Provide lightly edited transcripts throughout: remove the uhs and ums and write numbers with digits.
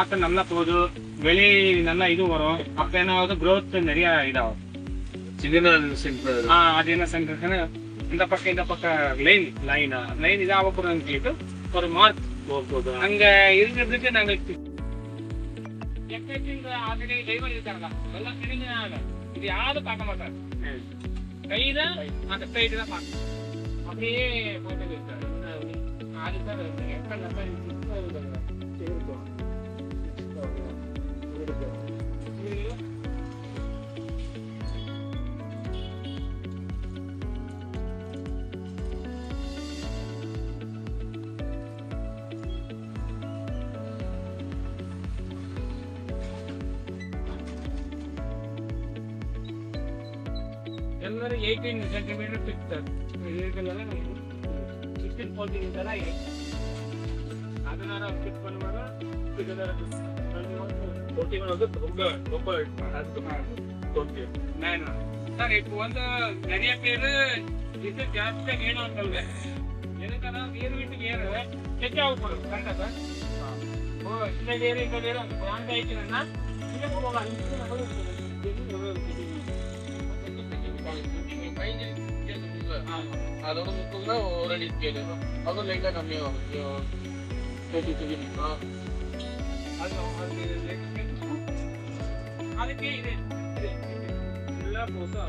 காற்று நல்லா போகுது, வெளி நல்லா இது வரும். அப்ப என்ன ஆகுது, growth நிறைய இதாகும். அது என்ன சென்டருக்குன்னு இந்த பக்கம் லைன் இதாக போறதுன்னு சொல்லிட்டு ஒரு மார்க் அங்க இருக்கிறதுக்கு நாங்கள் ஆல்ரெடி டைவர் இருக்காங்க, எல்லாம் தெரிஞ்சுனாங்க. இது யாரும் பார்க்க மாட்டாங்க, கையில அந்த சைடு தான் பார்க்க அப்படியே போட்டு இருக்காரு. அதுதான் எல்லாரும் 18 சென்டிமீட்டர் பிக்சர் இதுக்குள்ள 16 14 அதனால ஃபிட் பண்ணுவாங்க. இதுல 41 வந்து ரொம்ப சார். இப்போ வந்து நிறைய பேரு இது ஜாஸ்தியா வேணும்னு எனக்கான வேறு வீட்டுக்கு ஏற செக் ஆகப்படும். கரெக்டா சார்? இந்த வேறு அந்த பிராண்ட் ஆயிடுச்சுன்னா இங்கே போகலாம். அதோட 30 ஒரு அடி ஸ்கேல் அதுவும் லைட்டா கம்மியாகும். அதுக்கே இது ஃபுல்லா போட்டா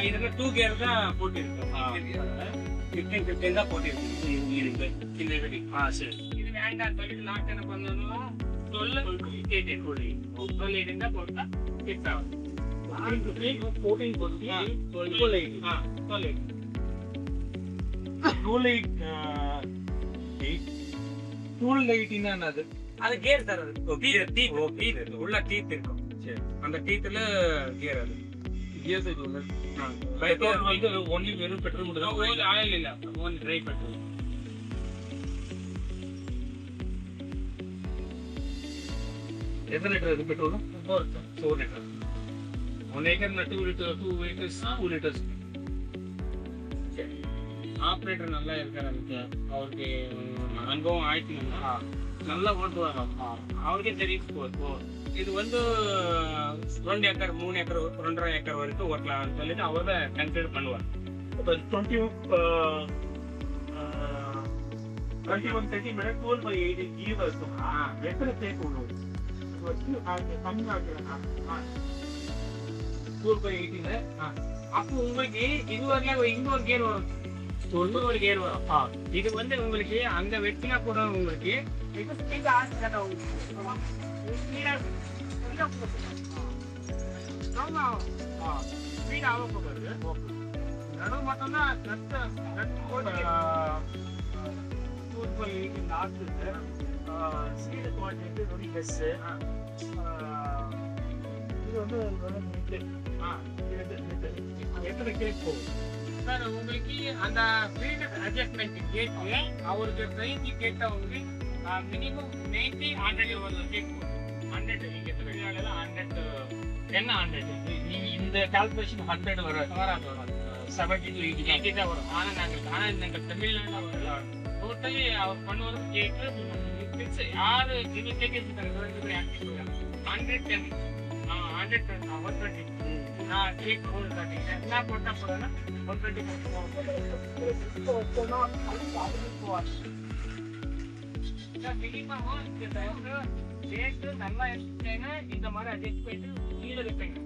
இதுல 2 கியர் தான் போட்டிருக்கு. 15 தான் போட்டிருக்கு. இது வேண்டாம் சொல்லிட்டு லாக் என்ன பண்ணணும்னா 12 18 தான் போட்டா ஃபிட் ஆகும். 12 அது கியர் சார். உள்ள டீத் இருக்கும், அந்த டீத்துல கியர். அது கியர் சைடு வந்து ஒன்லி வெறும் பெட்ரோல் மட்டும் தான், ஆயில் இல்ல, ஒன்லி ட்ரை பெட்ரோல். எத்தனை லிட்டர் இது petrol? 4 litre. 1 acre 2 litre 2 acres 2 litres. Operator நல்லா இருக்காரு, அவருக்கு அனுபவம் ஆயிடுச்சு, நல்லா ஓட்டுவாங்க, அவருக்கே தெரியும். இது வந்து 2 ஏக்கர் 3 ஏக்கர் 2.5 ஏக்கர் வரைக்கும் ஓட்டலாம்னு சொல்லிட்டு அவர் தான் கன்சிடர் பண்ணுவார். 21 சென்டிமீட்டர் 12/8 கீழ் இருக்கும். எத்தனை சேர்க்க விடுவோம்? 12/18. அப்போ உங்களுக்கு இது வரல, இன்னொரு கேர் வரும், இன்னொரு கேர் வரும். இது வந்து உங்களுக்கு அங்க வெட்டினா கூட உங்களுக்கு நடுவு மட்டும்தான் சீடு குவாலிட்டி ரொம்ப பெஸ்ட். இது வந்து எத்தனை கேக் போகும் சார் உங்களுக்கு? அந்த ஃபீல்டு அட்ஜஸ்ட்மெண்ட் கேட்டு அவருக்கு பிரைஸ் கேட்டவங்க மினிமம் 90 100 கேக் போகும். 100 நீங்க வெளிநாடுல 100 என்ன 100 நீங்க இந்த கால்குலேஷன் 100 வராது, 70 to 80 தான் வரும். நாங்கள் தமிழ்நாடுல டோட்டலி அவர் பண்ணுவது கேக்கு யாரு இது கேக்கு 110 120 நான் கேக் போட்டு காட்டிட்டேன். என்ன போட்டா போதுன்னா 120 மினிமம் கேக்கு நல்லா எடுத்துட்டேன்னா இந்த மாதிரி அட்ஜஸ்ட் பண்ணிட்டு கீழே வைப்பேங்க.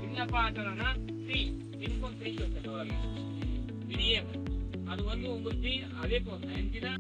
இல்லப்பா சொன்னா 3 இன்கம் 3 விடியே அது வந்து உங்களுக்கு அதே போதும் 5 தான்.